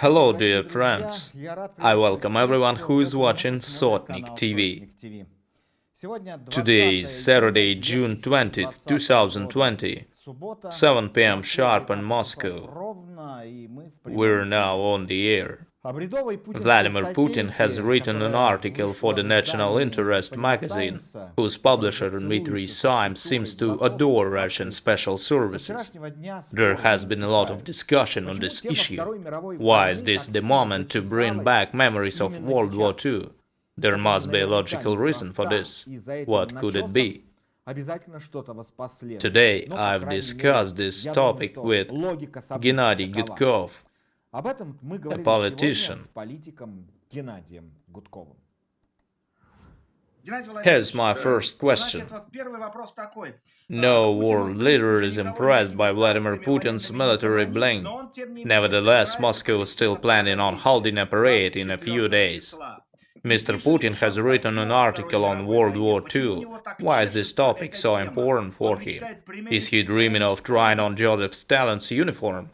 Hello, dear friends. I welcome everyone who is watching Sotnik TV. Today is Saturday, June 20th, 2020, 7 p.m. sharp in Moscow. We're now on the air. Vladimir Putin has written an article for the National Interest magazine, whose publisher Dmitry Symes seems to adore Russian special services. There has been a lot of discussion on this issue. Why is this the moment to bring back memories of World War II? There must be a logical reason for this. What could it be? Today I've discussed this topic with Gennady Gudkov, a politician. Here's my first question. No world leader is impressed by Vladimir Putin's military bling. Nevertheless, Moscow is still planning on holding a parade in a few days. Mr. Putin has written an article on World War II. Why is this topic so important for him? Is he dreaming of trying on Joseph Stalin's uniform?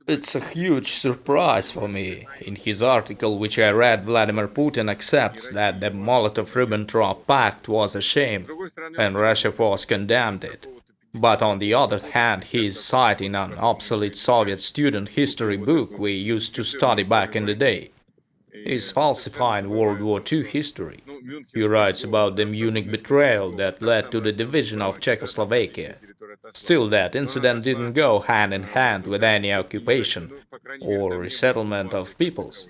It's a huge surprise for me. In his article, which I read, Vladimir Putin accepts that the Molotov-Ribbentrop Pact was a shame, and Russia was condemned it. But on the other hand, he is citing an obsolete Soviet student history book we used to study back in the day. He's falsifying World War II history. He writes about the Munich betrayal that led to the division of Czechoslovakia. Still, that incident didn't go hand in hand with any occupation or resettlement of peoples.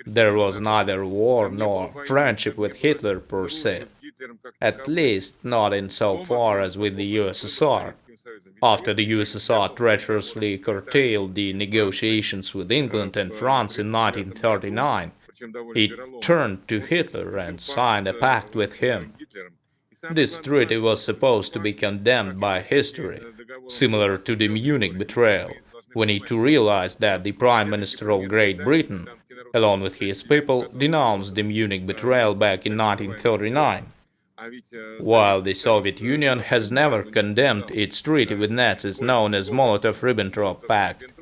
There was neither war nor friendship with Hitler per se, at least not in so far as with the USSR. After the USSR treacherously curtailed the negotiations with England and France in 1939, it turned to Hitler and signed a pact with him. This treaty was supposed to be condemned by history, similar to the Munich betrayal, when it realized that the Prime Minister of Great Britain, along with his people, denounced the Munich betrayal back in 1939. While the Soviet Union has never condemned its treaty with Nazis known as Molotov-Ribbentrop Pact.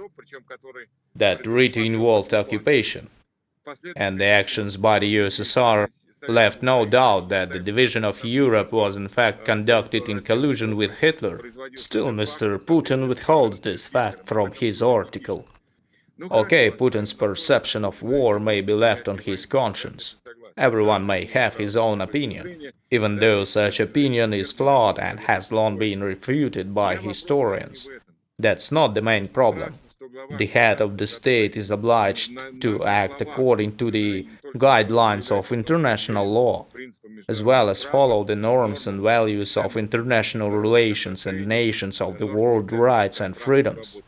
That treaty involved occupation, and the actions by the USSR left no doubt that the division of Europe was in fact conducted in collusion with Hitler. Still, Mr. Putin withholds this fact from his article. Okay, Putin's perception of war may be left on his conscience. Everyone may have his own opinion, even though such opinion is flawed and has long been refuted by historians. That's not the main problem. The head of the state is obliged to act according to the guidelines of international law, as well as follow the norms and values of international relations and nations of the world rights and freedoms.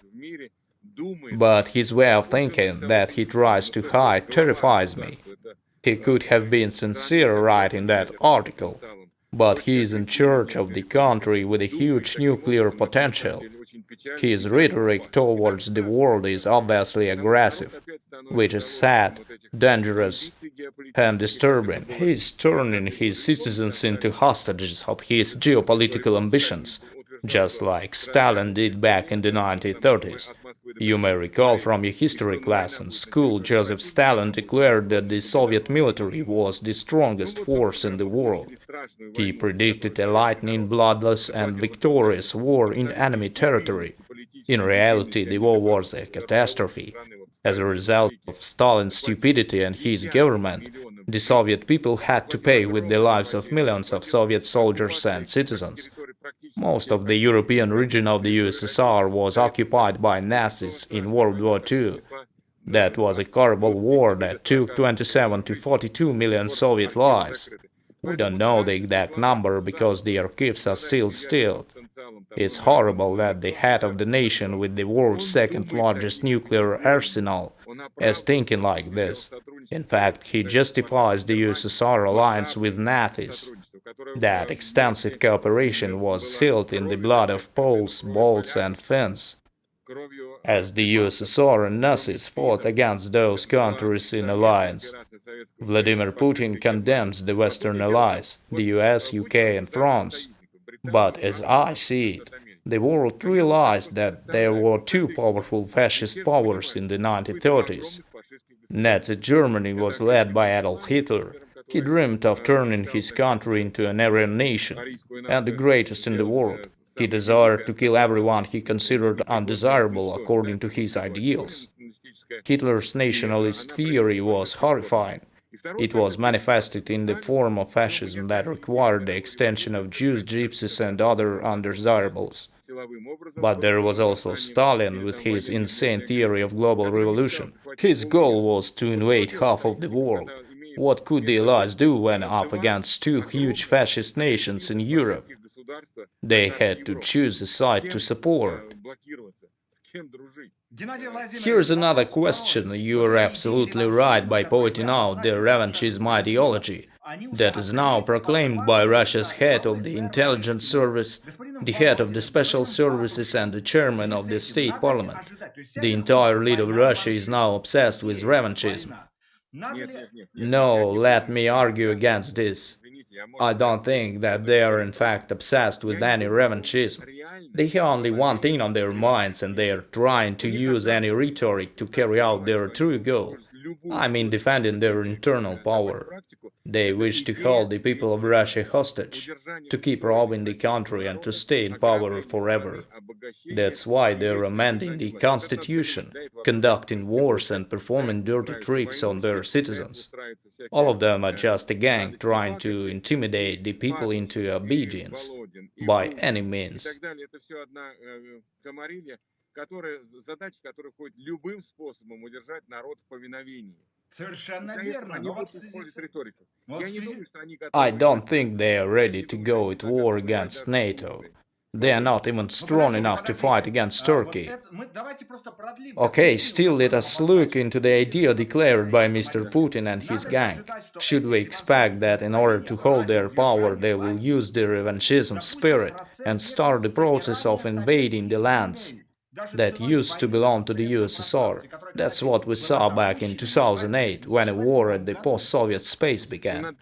But his way of thinking that he tries to hide terrifies me. He could have been sincere writing that article, but he is in charge of the country with a huge nuclear potential. His rhetoric towards the world is obviously aggressive, which is sad, dangerous, and disturbing. He is turning his citizens into hostages of his geopolitical ambitions, just like Stalin did back in the 1930s. You may recall from your history class in school, Joseph Stalin declared that the Soviet military was the strongest force in the world. He predicted a lightning, bloodless, and victorious war in enemy territory. In reality, the war was a catastrophe. As a result of Stalin's stupidity and his government, the Soviet people had to pay with the lives of millions of Soviet soldiers and citizens. Most of the European region of the USSR was occupied by Nazis in World War II. That was a horrible war that took 27 to 42 million Soviet lives. We don't know the exact number because the archives are still stilled. It's horrible that the head of the nation with the world's second largest nuclear arsenal is thinking like this. In fact, he justifies the USSR alliance with Nazis. That extensive cooperation was sealed in the blood of Poles, Balts and Finns. As the USSR and Nazis fought against those countries in alliance, Vladimir Putin condemns the Western allies, the US, UK and France. But as I see it, the world realized that there were two powerful fascist powers in the 1930s, Nazi Germany was led by Adolf Hitler. He dreamed of turning his country into an Aryan nation, and the greatest in the world. He desired to kill everyone he considered undesirable according to his ideals. Hitler's nationalist theory was horrifying. It was manifested in the form of fascism that required the extension of Jews, gypsies, and other undesirables. But there was also Stalin with his insane theory of global revolution. His goal was to invade half of the world. What could the Allies do when up against two huge fascist nations in Europe? They had to choose a side to support. Here's another question. You are absolutely right by pointing out the revanchism ideology that is now proclaimed by Russia's head of the intelligence service, the head of the special services, and the chairman of the state parliament. The entire lead of Russia is now obsessed with revanchism. No, let me argue against this. I don't think that they are in fact obsessed with any revanchism. They have only one thing on their minds, and they are trying to use any rhetoric to carry out their true goal. I mean defending their internal power. They wish to hold the people of Russia hostage, to keep robbing the country and to stay in power forever. That's why they're amending the constitution, conducting wars and performing dirty tricks on their citizens. All of them are just a gang trying to intimidate the people into obedience by any means. I don't think they are ready to go at war against NATO. They are not even strong enough to fight against Turkey. Okay, still let us look into the idea declared by Mr. Putin and his gang. Should we expect that in order to hold their power they will use the revanchism spirit and start the process of invading the lands that used to belong to the USSR? That's what we saw back in 2008, when a war at the post-Soviet space began.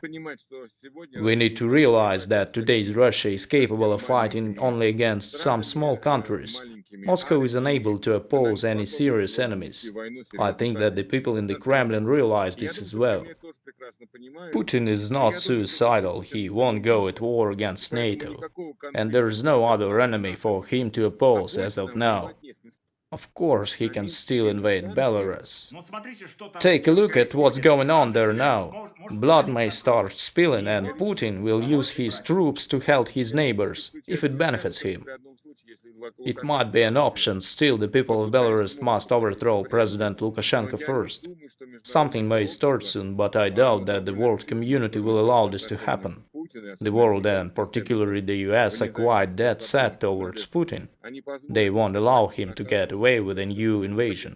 We need to realize that today's Russia is capable of fighting only against some small countries. Moscow is unable to oppose any serious enemies. I think that the people in the Kremlin realize this as well. Putin is not suicidal, he won't go at war against NATO, and there is no other enemy for him to oppose as of now. Of course, he can still invade Belarus. Take a look at what's going on there now. Blood may start spilling, and Putin will use his troops to help his neighbors, if it benefits him. It might be an option, still the people of Belarus must overthrow President Lukashenko first. Something may start soon, but I doubt that the world community will allow this to happen. The world, and particularly the US, are quite dead set towards Putin. They won't allow him to get away with a new invasion.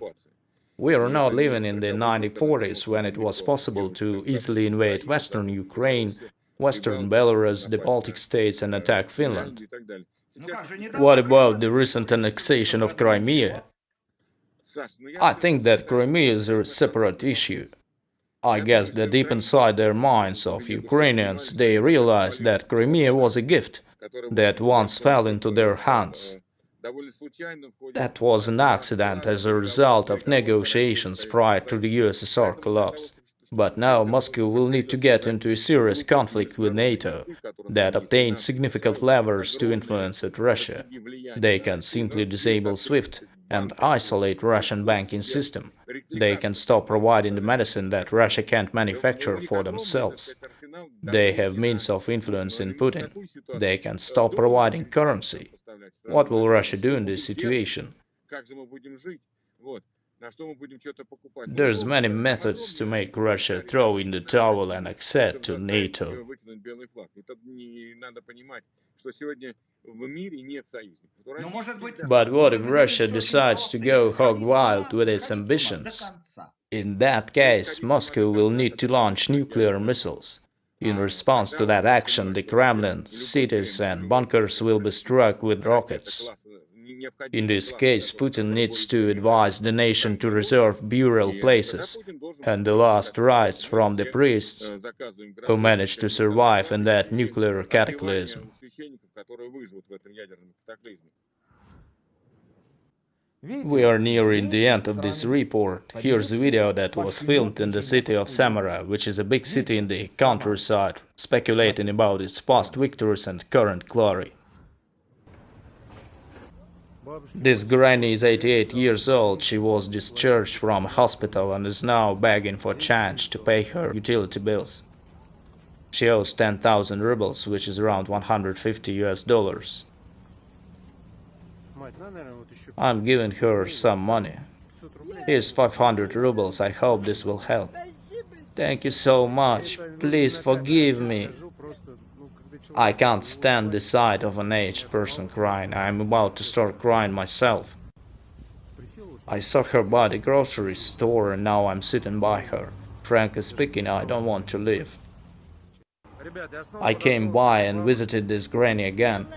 We are not living in the 1940s, when it was possible to easily invade Western Ukraine, Western Belarus, the Baltic states, and attack Finland. What about the recent annexation of Crimea? I think that Crimea is a separate issue. I guess that deep inside their minds of Ukrainians, they realize that Crimea was a gift that once fell into their hands. That was an accident as a result of negotiations prior to the USSR collapse. But now Moscow will need to get into a serious conflict with NATO that obtained significant levers to influence at Russia. They can simply disable SWIFT and isolate Russian banking system. They can stop providing the medicine that Russia can't manufacture for themselves. They have means of influencing Putin. They can stop providing currency. What will Russia do in this situation? There's many methods to make Russia throw in the towel and accept to NATO. But what if Russia decides to go hog wild with its ambitions? In that case, Moscow will need to launch nuclear missiles. In response to that action, the Kremlin, cities and bunkers will be struck with rockets. In this case, Putin needs to advise the nation to reserve burial places and the last rites from the priests who managed to survive in that nuclear cataclysm. We are nearing the end of this report. Here's a video that was filmed in the city of Samara, which is a big city in the countryside, speculating about its past victories and current glory. This granny is 88 years old. She was discharged from hospital and is now begging for change to pay her utility bills. She owes 10,000 rubles, which is around $150. I'm giving her some money. Here's 500 rubles. I hope this will help. Thank you so much. Please forgive me. I can't stand the sight of an aged person crying. I'm about to start crying myself. I saw her by the grocery store and now I'm sitting by her. Frankly speaking, I don't want to leave. I came by and visited this granny again.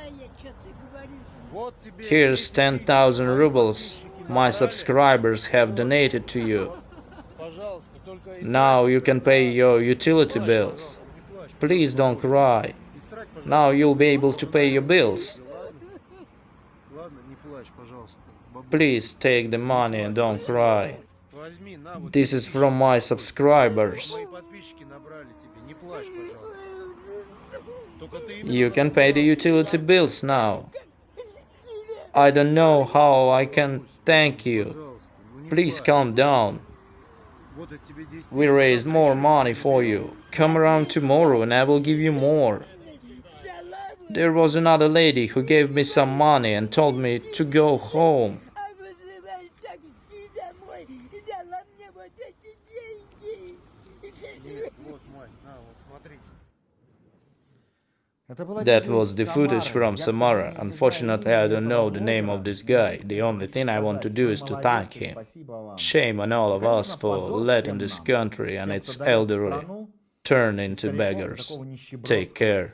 Here's 10,000 rubles. My subscribers have donated to you. Now you can pay your utility bills. Please don't cry. Now you'll be able to pay your bills. Please take the money and don't cry. This is from my subscribers. You can pay the utility bills now. I don't know how I can thank you. Please calm down. We raised more money for you. Come around tomorrow and I will give you more. There was another lady who gave me some money and told me to go home. That was the footage from Samara. Unfortunately, I don't know the name of this guy. The only thing I want to do is to thank him. Shame on all of us for letting this country and its elderly turn into beggars. Take care.